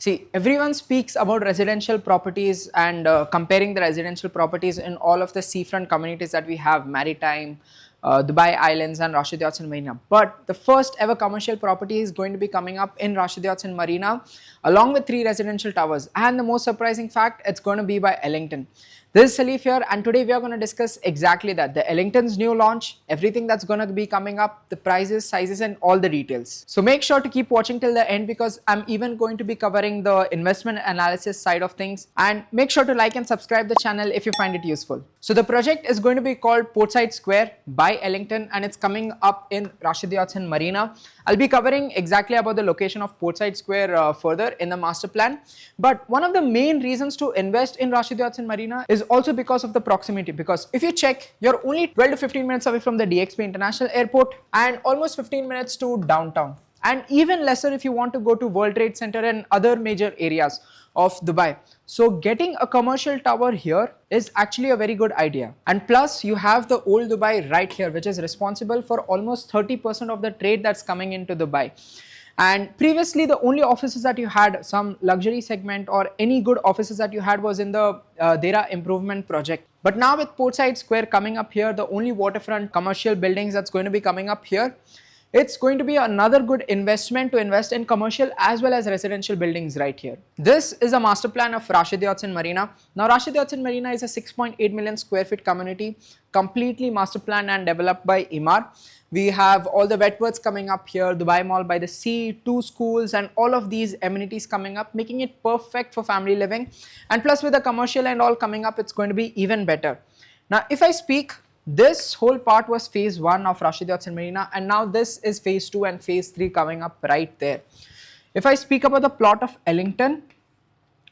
See, everyone speaks about residential properties and comparing the residential properties in all of the seafront communities that we have, Maritime, Dubai Islands and Rashid Yachts and Marina. But the first ever commercial property is going to be coming up in Rashid Yachts and Marina along with 3 residential towers. And the most surprising fact, it's going to be by Ellington. This is Salif here, and today we are going to discuss exactly that, the Ellington's new launch, everything that's going to be coming up, the prices, sizes and all the details. So make sure to keep watching till the end because I'm even going to be covering the investment analysis side of things, and make sure to like and subscribe the channel if you find it useful. So the project is going to be called Portside Square by Ellington and it's coming up in Rashid Yachts and Marina. I'll be covering exactly about the location of Portside Square further in the master plan. But one of the main reasons to invest in Rashid Yachts and Marina is also because of the proximity, because if you check, you're only 12 to 15 minutes away from the DXB International Airport and almost 15 minutes to downtown, and even lesser if you want to go to World Trade Center and other major areas of Dubai. So getting a commercial tower here is actually a very good idea. And plus you have the old Dubai right here, which is responsible for almost 30% of the trade that's coming into Dubai. And previously the only offices that you had, some luxury segment or any good offices that you had was in the Dera improvement project. But now with Portside Square coming up here, the only waterfront commercial buildings that's going to be coming up here, it's going to be another good investment to invest in commercial as well as residential buildings right here. This is a master plan of Rashid Yachts and Marina. Now Rashid Yachts and Marina is a 6.8 million square feet community, completely master planned and developed by Emaar. We have all the wetworks coming up here, Dubai Mall by the sea, 2 schools and all of these amenities coming up, making it perfect for family living. And plus with the commercial and all coming up, it's going to be even better. Now if I speak, this whole part was phase 1 of Rashid Yachts and Marina, and now this is phase 2 and phase 3 coming up right there. If I speak about the plot of Ellington,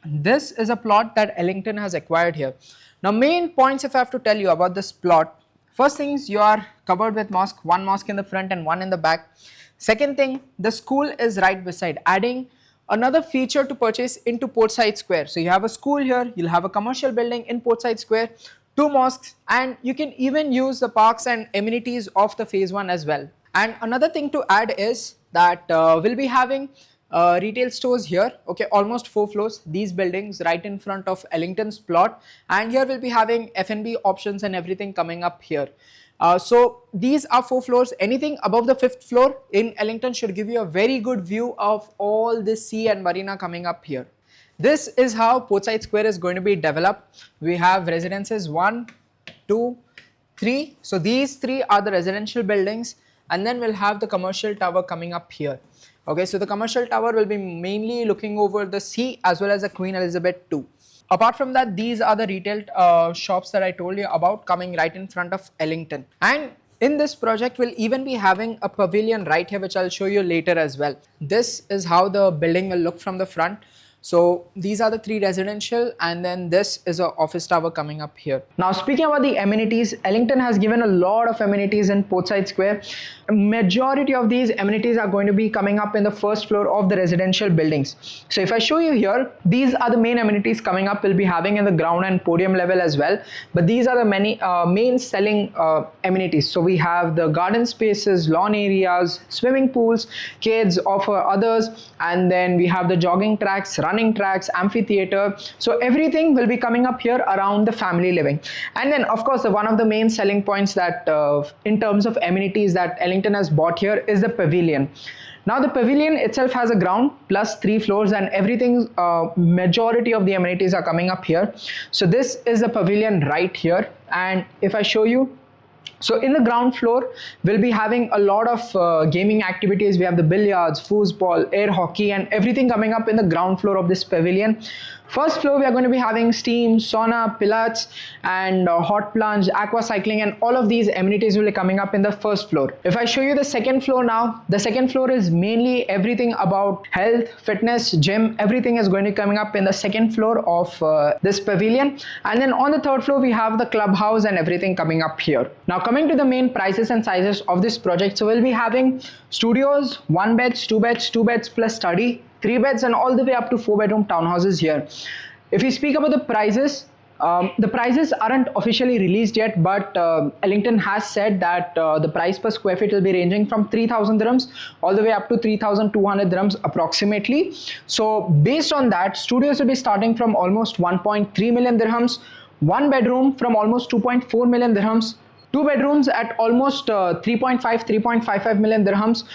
this is a plot that Ellington has acquired here. Now main points if I have to tell you about this plot, first things, you are covered with mosque, 1 mosque in the front and 1 in the back. Second thing, the school is right beside, adding another feature to purchase into Portside Square. So you have a school here, you'll have a commercial building in Portside Square, 2 mosques, and you can even use the parks and amenities of the phase 1 as well. And another thing to add is that we'll be having retail stores here, okay, almost 4 floors, these buildings right in front of Ellington's plot, and here we'll be having F&B options and everything coming up here. So these are 4 floors. Anything above the 5th floor in Ellington should give you a very good view of all this sea and marina coming up here. This is how Portside Square is going to be developed. We have residences 1, 2, 3. So these 3 are the residential buildings, and then we'll have the commercial tower coming up here. Okay, so the commercial tower will be mainly looking over the sea as well as the Queen Elizabeth II. Apart from that, these are the retail shops that I told you about coming right in front of Ellington. And in this project, we'll even be having a pavilion right here, which I'll show you later as well. This is how the building will look from the front. So these are the 3 residential, and then this is an office tower coming up here. Now speaking about the amenities, Ellington has given a lot of amenities in Portside Square. Majority of these amenities are going to be coming up in the 1st floor of the residential buildings. So if I show you here, these are the main amenities coming up. We'll be having in the ground and podium level as well. But these are the main selling amenities. So we have the garden spaces, lawn areas, swimming pools, kids offer others, and then we have the jogging tracks, running tracks, amphitheater. So everything will be coming up here around the family living. And then of course one of the main selling points that in terms of amenities that Ellington has bought here is the pavilion. Now the pavilion itself has a ground plus 3 floors, and everything, majority of the amenities are coming up here. So this is the pavilion right here, and if I show you, so in the ground floor, we'll be having a lot of gaming activities. We have the billiards, foosball, air hockey and everything coming up in the ground floor of this pavilion. 1st floor, we are going to be having steam, sauna, pilates and hot plunge, aqua cycling, and all of these amenities will be coming up in the 1st floor. If I show you the 2nd floor now, the 2nd floor is mainly everything about health, fitness, gym, everything is going to be coming up in the 2nd floor of this pavilion. And then on the 3rd floor, we have the clubhouse and everything coming up here. Now coming to the main prices and sizes of this project, so we'll be having studios, 1 beds, 2 beds, 2 beds plus study, 3 beds and all the way up to 4 bedroom townhouses here. If we speak about the prices, The prices aren't officially released yet, but Ellington has said that the price per square feet will be ranging from 3,000 dirhams all the way up to 3,200 dirhams approximately. So based on that, studios will be starting from almost 1.3 million dirhams, one bedroom from almost 2.4 million dirhams, two bedrooms at almost 3.55 million dirhams,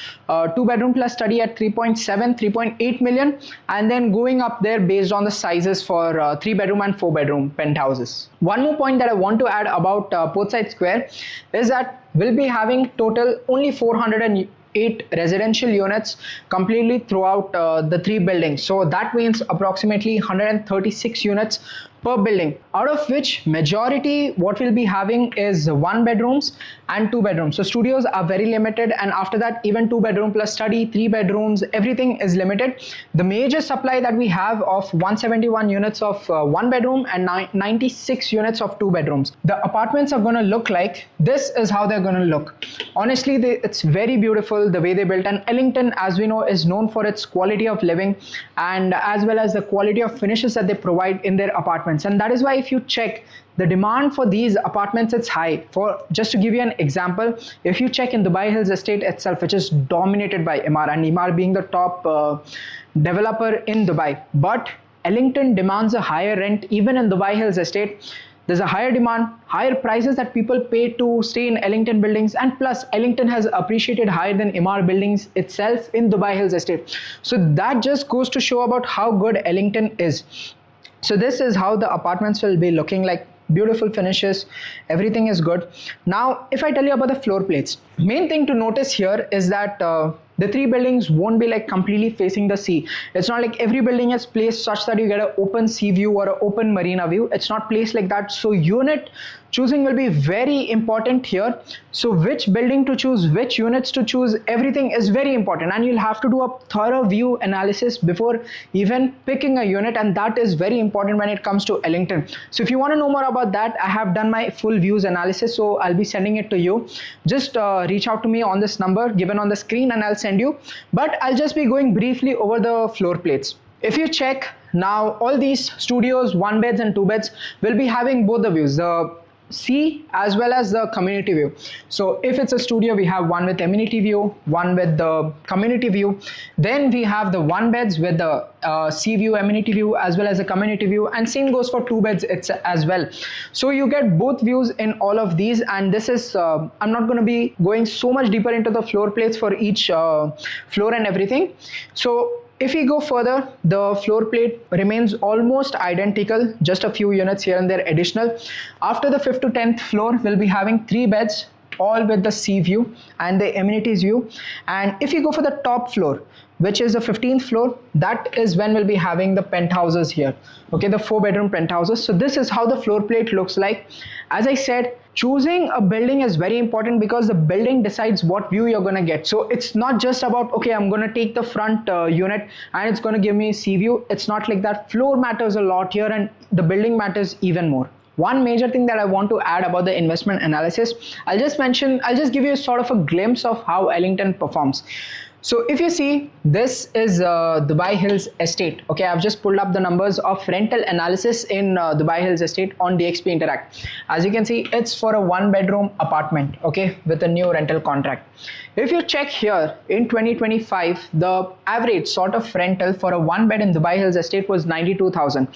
two bedroom plus study at 3.7, 3.8 million, and then going up there based on the sizes for three bedroom and four bedroom penthouses. One more point that I want to add about Portside Square is that we'll be having total only 408 residential units completely throughout the three buildings. So that means approximately 136 units per building, out of which majority what we'll be having is one bedrooms and two bedrooms. So studios are very limited, and after that even two bedroom plus study, three bedrooms, everything is limited. The major supply that we have of 171 units of one bedroom and 96 units of two bedrooms. The apartments are going to look like this is how they're going to look. Honestly, it's very beautiful the way they built, and Ellington, as we know, is known for its quality of living and as well as the quality of finishes that they provide in their apartments. And that is why if you check the demand for these apartments, it's high. For just to give you an example, if you check in Dubai Hills estate itself, which is dominated by Emaar, and Emaar being the top developer in Dubai, but Ellington demands a higher rent even in Dubai Hills estate. There's a higher demand, higher prices that people pay to stay in Ellington buildings, and plus Ellington has appreciated higher than Emaar buildings itself in Dubai Hills estate. So that just goes to show about how good Ellington is. So this is how the apartments will be looking like. Beautiful finishes, everything is good. Now if I tell you about the floor plates, main thing to notice here is that the three buildings won't be like completely facing the sea. It's not like every building is placed such that you get an open sea view or an open marina view. It's not placed like that. So unit choosing will be very important here. So which building to choose, which units to choose, everything is very important, and you'll have to do a thorough view analysis before even picking a unit, and that is very important when it comes to Ellington. So if you want to know more about that, I have done my full views analysis, so I'll be sending it to you. Just reach out to me on this number given on the screen and I'll send you, but I'll just be going briefly over the floor plates. If you check now, all these studios, one beds and two beds, will be having both the views, the sea as well as the community view. So if it's a studio, we have one with amenity view, one with the community view. Then we have the one beds with the sea view, amenity view, as well as the community view, and same goes for two beds as well. So you get both views in all of these, and this is I'm not going to be going so much deeper into the floor plates for each floor and everything. So if we go further, the floor plate remains almost identical, just a few units here and there additional. After the 5th to 10th floor, we'll be having three beds, all with the sea view and the amenities view. And if you go for the top floor, which is the 15th floor, that is when we'll be having the penthouses here. Okay, the 4-bedroom penthouses. So this is how the floor plate looks like. As I said, choosing a building is very important because the building decides what view you're going to get. So it's not just about, okay, I'm going to take the front unit and it's going to give me sea view. It's not like that. Floor matters a lot here, and the building matters even more. One major thing that I want to add about the investment analysis, I'll just give you a sort of a glimpse of how Ellington performs. So if you see, this is Dubai Hills estate. Okay, I've just pulled up the numbers of rental analysis in Dubai Hills estate on DXP Interact. As you can see, it's for a 1-bedroom apartment, okay, with a new rental contract. If you check here in 2025, the average sort of rental for a 1-bed in Dubai Hills estate was 92,000.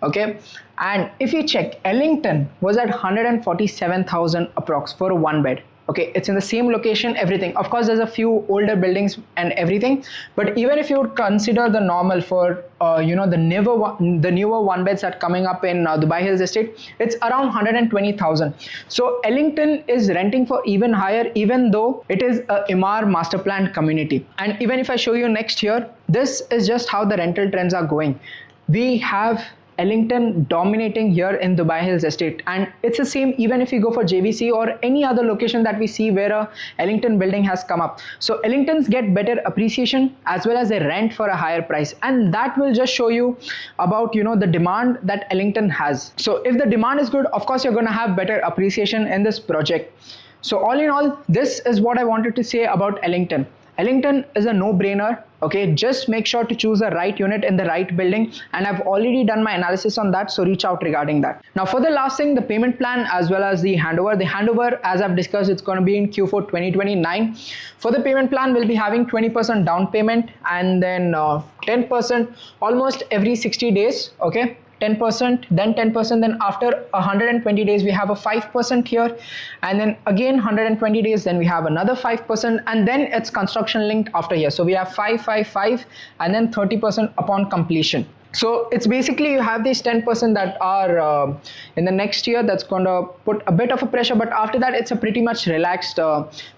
Okay, and if you check, Ellington was at 147,000 approx for a 1-bed. Okay, it's in the same location, everything. Of course, there's a few older buildings and everything, but even if you would consider the normal for the newer one beds that are coming up in Dubai Hills estate, it's around 120,000. So Ellington is renting for even higher, even though it is a Emaar master planned community. And even if I show you next here, this is just how the rental trends are going. We have Ellington dominating here in Dubai Hills estate, and it's the same even if you go for JVC or any other location that we see where a Ellington building has come up. So Ellingtons get better appreciation as well as they rent for a higher price, and that will just show you about the demand that Ellington has. So if the demand is good, of course you're going to have better appreciation in this project. So all in all, this is what I wanted to say about Ellington. Ellington is a no-brainer. Okay, just make sure to choose the right unit in the right building, and I've already done my analysis on that, so reach out regarding that. Now for the last thing, the payment plan as well as the handover. The handover, as I've discussed, it's going to be in Q4 2029. For the payment plan, we'll be having 20% down payment and then 10% almost every 60 days. Okay, 10%, then 10%, then after 120 days we have a 5% here, and then again 120 days, then we have another 5%, and then it's construction linked after here. So we have 5, 5, 5, and then 30% upon completion. So it's basically you have these 10% that are in the next year, that's going to put a bit of a pressure, but after that it's a pretty much relaxed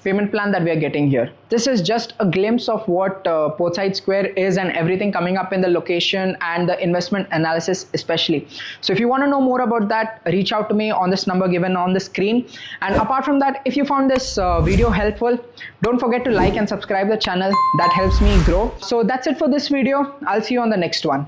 payment plan that we are getting here. This is just a glimpse of what Portside Square is and everything coming up in the location and the investment analysis especially. So if you want to know more about that, reach out to me on this number given on the screen. And apart from that, if you found this video helpful, don't forget to like and subscribe the channel. That helps me grow. So that's it for this video. I'll see you on the next one.